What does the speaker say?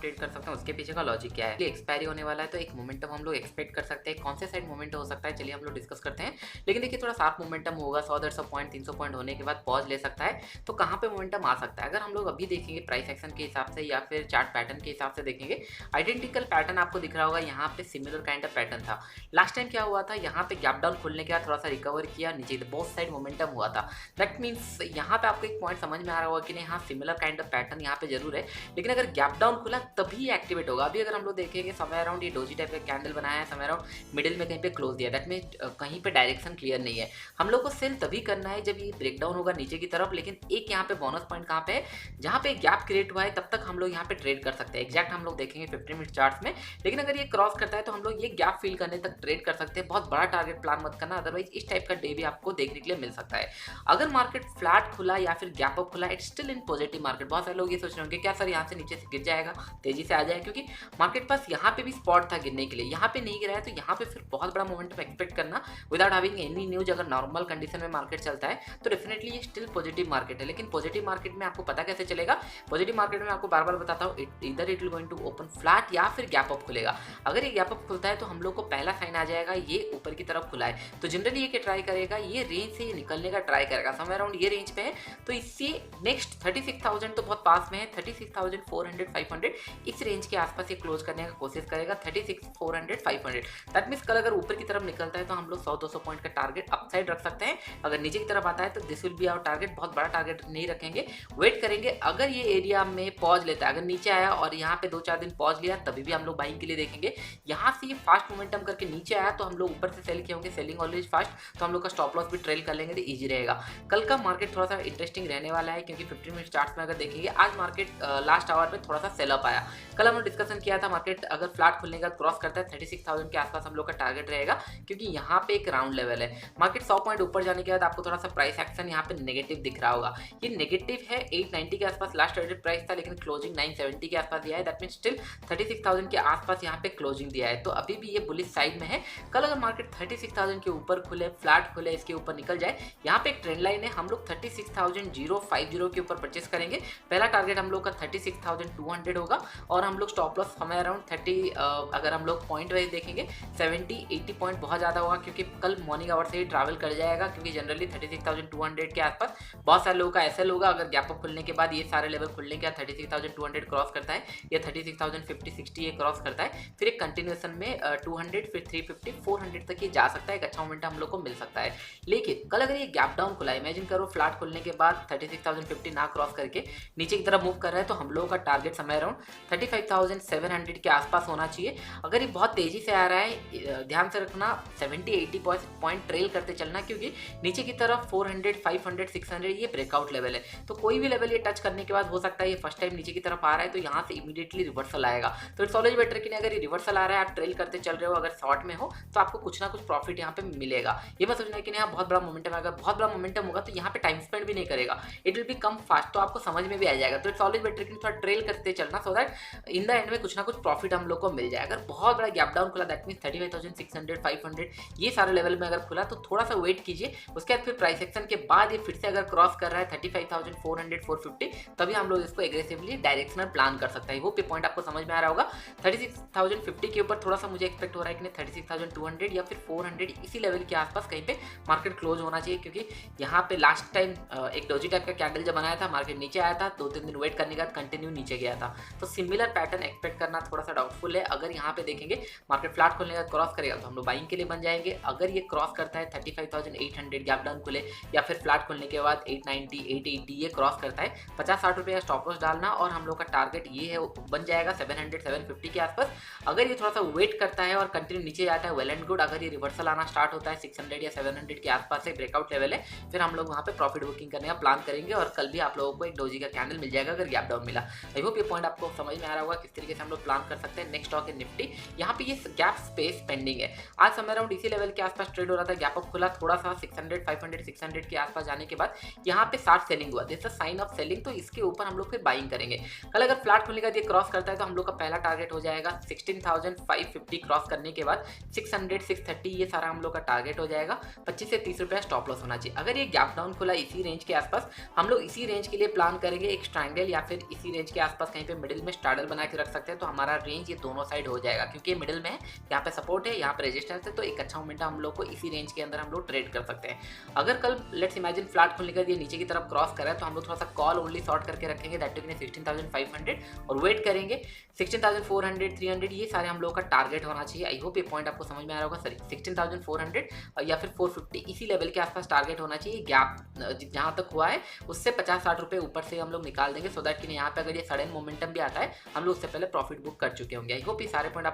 Trade कर सकते हैं, उसके पीछे का लॉजिक क्या है। एक्सपायरी होने वाला है तो एक मोमेंटम हम लोग एक्सपेक्ट कर सकते हैं। कौन से साइड मोमेंटम हो सकता है चलिए हम लोग डिस्कस करते हैं। लेकिन देखिए थोड़ा शार्प मोमेंटम होगा, 100-150 पॉइंट 300 पॉइंट होने के बाद पॉज ले सकता है। तो कहाँ पे मोमेंटम आ सकता है अगर हम लोग अभी देखेंगे प्राइस एक्शन के हिसाब से या फिर चार्ट पैटर्न के हिसाब से देखेंगे, आइडेंटिकल पैटर्न आपको दिख रहा होगा। यहाँ पे सिमिलर काइंड ऑफ पैटर्न था। लास्ट टाइम क्या हुआ था, यहाँ पे गैप डाउन खुलने के बाद थोड़ा सा रिकवर किया, नीचे बोथ साइड मोमेंटम हुआ था। दैट मीन्स यहाँ पे आपको एक पॉइंट समझ में आ रहा होगा कि नहीं, हाँ सिमिलर काइंड ऑफ पैटर्न यहाँ पे जरूर है, लेकिन अगर गैप डाउन खुला तभी एक्टिवेट होगा। अभी अगर हम लोग देखेंगे समय अराउंड ये डोजी टाइप का कैंडल बनाया है, समय अराउंड मिडिल में कहीं पे क्लोज दिया, दैट मीन कहीं पे डायरेक्शन क्लियर नहीं है। हम लोग को सेल तभी करना है जब ये ब्रेकडाउन होगा नीचे की तरफ। लेकिन एक यहाँ पे बोनस पॉइंट कहाँ पे है, जहाँ पे गैप क्रिएट हुआ है तब तक हम लोग यहाँ पे ट्रेड कर सकते हैं। एग्जैक्ट हम लोग देखेंगे 15 मिनट चार्ट्स में। लेकिन अगर ये क्रॉस करता है तो हम लोग ये गैप फिल करने तक ट्रेड कर सकते हैं। बहुत बड़ा टारगेट प्लान मत करना, अदरवाइज इस टाइप का डे भी आपको देखने के लिए मिल सकता है। अगर मार्केट फ्लैट खुला या फिर गैप अप खुला, it's still in positive market. बहुत सारे लोग ये सोच रहे होंगे क्या सर यहाँ से नीचे से गिर जाएगा, तेजी से आ जाए, क्योंकि मार्केट पास यहाँ पे भी स्पॉट था गिरने के लिए, यहाँ पे नहीं गिरा है तो यहाँ पे फिर बहुत बड़ा मोमेंटम एक्सपेक्ट करना विदाउट हैविंग एनी न्यूज। अगर नॉर्मल कंडीशन में मार्केट चलता है तो डेफिनेटली ये स्टिल पॉजिटिव मार्केट है। लेकिन पॉजिटिव मार्केट में आपको पता कैसे चलेगा, पॉजिटिव मार्केट में आपको बार बार बताता हूँ, इधर it will going to open flat या फिर गैप अप खुलेगा। अगर ये गैप अप खुलता है तो हम लोग को पहला साइन आ जाएगा ये ऊपर की तरफ खुला है, तो जनरली ये क्या ट्राई करेगा, ये रेंज से निकलने का ट्राई करेगा। समय अराउंड ये रेंज पे है तो इससे नेक्स्ट 36,000 तो बहुत पास में है, 36,400 500 इस रेंज के आसपास ये क्लोज करने का कोशिश करेगा, 36,400 500। दैट मीन्स कल अगर ऊपर की तरफ निकलता है तो हम लोग 100-200 पॉइंट का टारगेट अपसाइड रख सकते हैं। अगर नीचे की तरफ आता है तो this will be our target. बहुत बड़ा टारगेट नहीं रखेंगे, वेट करेंगे। अगर ये एरिया में पॉज लेता है, अगर नीचे आया और यहाँ पे 2-4 दिन पॉज लिया, तभी भी हम लोग बाइंग के लिए देखेंगे। यहाँ से ये फास्ट मोमेंटम करके नीचे आया तो हम लोग ऊपर से सेल किए होंगे, सेलिंग ऑलवेज फास्ट, तो हम लोग का स्टॉप लॉस भी ट्रेल कर लेंगे तो ईजी रहेगा। कल का मार्केट थोड़ा सा इंटरेस्टिंग रहने वाला है, क्योंकि 15 मिनट चार्ट्स में अगर देखेंगे आज मार्केट लास्ट आवर में थोड़ा सा सेल अप आया। कल हमने डिस्कशन किया था मार्केट अगर फ्लैट खुलने का क्रॉस करता है 36,000 के आसपास हम लोग का टारगेट रहेगा, क्योंकि यहाँ पे एक राउंड लेवल है। मार्केट 100 पॉइंट ऊपर जाने के बाद आपको थोड़ा सा प्राइस एक्शन यहाँ पे नेगेटिव दिख रहा होगा। ये नेगेटिव है, 890 के आसपास लास्ट ट्रेडेड प्राइस था, लेकिन क्लोजिंग 970 के आसपास दिया है। दैट मीन स्टिल 36,000 के आसपास यहाँ पे क्लोजिंग दिया है, तो अभी भी ये बुलिश साइड में है। कल अगर मार्केट 36,000 के ऊपर खुले, फ्लैट खुले, इसके ऊपर निकल जाए, यहाँ पे एक ट्रेंड लाइन है, हम लोग 36,050 के ऊपर परचेस करेंगे। पहला टारगेट हम लोग का 36,200 होगा और हम लोग स्टॉप लॉस हमें अराउंड 30, अगर हम लोग पॉइंट वाइज देखेंगे 70-80 पॉइंट बहुत ज़्यादा होगा, क्योंकि कल मॉर्निंग आवर से ही ट्रैवल कर जाएगा। क्योंकि जनरली 36,200 के आसपास बहुत सारे लोगों का एसएल होगा। अगर गैप अप खुलने के बाद ये सारे लेवल खुलने के बाद 36,200 क्रॉस करता है या 36,050-60 ये क्रॉस करता है, फिर एक कंटिन्यूएशन में 200, फिर 350, 400 तक ये जा सकता है। एक अच्छा मोमेंट हम लोग को मिल सकता है। लेकिन कल अगर ये गैप डाउन खुला, इमेजिन करो फ्लैट खुलने के बाद 36,050 ना क्रॉस करके नीचे की तरफ मूव कर रहा है, तो हम लोगों का टारगेट समय अराउंड 35,700 के आसपास होना चाहिए। अगर ये बहुत तेजी से आ रहा है, ध्यान से रखना 70-80 पॉइंट ट्रेल करते चलना, क्योंकि नीचे की तरफ 400, 500, 600 ये ब्रेकआउट लेवल है। तो कोई भी लेवल ये टच करने के बाद हो सकता है ये फर्स्ट टाइम नीचे की तरफ आ रहा है तो यहाँ से इमीडिएटली रिवर्सल आएगा। तो इट्स ऑलवेज बेटर कि अगर ये रिवर्सल आ रहा है, आप ट्रेल करते चल रहे हो, अगर शॉर्ट में हो तो आपको कुछ ना कुछ प्रॉफिट यहाँ पे मिलेगा। ये मत सोचना कि नहीं बहुत बड़ा मोमेंटम है, अगर बहुत बड़ा मोमेंटम होगा तो यहाँ पे टाइम स्पेंड भी नहीं करेगा, it will be come fast, तो आपको समझ में भी आ जाएगा। तो इट्स ऑलवेज बेटर कि थोड़ा ट्रेल करते चलना, so that in the end में कुछ ना कुछ प्रॉफिट हम लोग को मिल जाए। अगर बहुत बड़ा गैप डाउन खुला, दैट मीन 35,600, 500 ये सारे लेवल में अगर खुला तो थोड़ा सा वेट कीजिए। उसके बाद फिर प्राइस एक्शन के बाद ये फिर से अगर क्रॉस कर रहा है 35,400, 450, तभी हम लोग इसको एग्रेसिवली डायरेक्शनल प्लान कर सकते हैं। वो पॉइंट आपको समझ में आ रहा होगा। 36,050 के ऊपर थोड़ा सा मुझे एक्सपेक्ट हो रहा है कि नहीं 36,200 या फिर 400 इसी लेवल के आसपास कहीं पे मार्केट क्लोज होना चाहिए, क्योंकि यहाँ पे लास्ट टाइम एक डोजी टाइप का कैंडल जब बनाया था, मार्केट नीचे आया था, 2-3 दिन वेट करने के बाद कंटिन्यू नीचे गया था। तो सिमिलर पैटर्न एक्सपेक्ट करना थोड़ा सा डाउटफुल है। अगर यहाँ पे देखेंगे मार्केट फ्लैट खोलने का क्रॉस करेगा तो हम लोग बाइंग के लिए बन जाएंगे। अगर ये क्रॉस करता है 35,800 गैप डाउन खुले या फिर फ्लैट खोलने के बाद 890, 880 ये क्रॉस करता है, 50-60 रुपये का स्टॉप लॉस डालना और हम लोग का टारगेट ये है बन जाएगा 700, 750 के आसपास। अगर ये थोड़ा सा वेट करता है और कंटिन्यू नीचे जाता है, वेल एंड गुड। अगर ये रिवर्सल आना स्टार्ट होता है 600 या 700 के आसपास से ब्रेकआउट लेवल है, फिर हम लोग वहाँ पे प्रॉफिट बुकिंग करने का प्लान करेंगे और कल भी आप लोगों को एक डोजी का कैंडल मिल जाएगा अगर गैप डाउन मिला। आई होप ये पॉइंट आपको समझ में आ रहा होगा किस तरीके से हम लोग प्लान कर सकते हैं। नेक्स्ट स्टॉक है निफ्टी, यहाँ पे ये गैप स्पेस पेंडिंग है। आज समय अराउंड इसी लेवल के आसपास ट्रेड हो रहा था, गैप अप खुला, थोड़ा सा 600, 500, 600 के आसपास जाने के बाद यहाँ पे 60 सेलिंग हुआ, this is sine of selling, तो इसके ऊपर हम लोग फिर बाइंग करेंगे। कल अगर फ्लैट खुलने का ये क्रॉस करता है तो हम लोग का पहला टारगेट हो जाएगा 16,550 क्रॉस करने के बाद 600, 630 ये सारा हम लोग का टारगेट हो जाएगा। 25 से 30 रुपया स्टॉप लॉस होना चाहिए। अगर ये गैप डाउन खुला इसी रेंज के आसपास, हम लोग इसी रेंज के लिए प्लान करेंगे एक ट्रायंगल या फिर इसी रेंज के आसपास कहीं पे मिडिल में स्टार्डल बना के रख सकते हैं, तो हमारा रेंज ये दोनों साइड हो जाएगा, क्योंकि ये मिडिल में है, यहाँ पे सपोर्ट है, यहाँ पे रेजिस्टेंस है, तो एक अच्छा मोमेंटम हम लोग को इसी रेंज के अंदर हम लोग ट्रेड कर सकते हैं। अगर कल लेट्स इमेजिन फ्लैट खुलने का ये नीचे की तरफ क्रॉस करा है, तो हम लोग थोड़ा सा कॉल ओनली शॉर्ट करके रखेंगे, दैट टू 16,500 और वेट करेंगे 16,400 300 ये सारे हम लोग का टारगेट होना चाहिए। आई होप ये पॉइंट आपको समझ में आ रहा होगा। सॉरी 16,400 या फिर 450 इसी लेवल के आसपास टारगेट होना चाहिए। गैप जहाँ तक हुआ है उससे 50-60 रुपये ऊपर से हम लोग निकाल देंगे, सो दैट कि यहाँ पे अगर ये सडन मोमेंटम भी आता है हम लोग उससे पहले प्रॉफिट बुक कर चुके होंगे। आई होप ये सारे पॉइंट आपको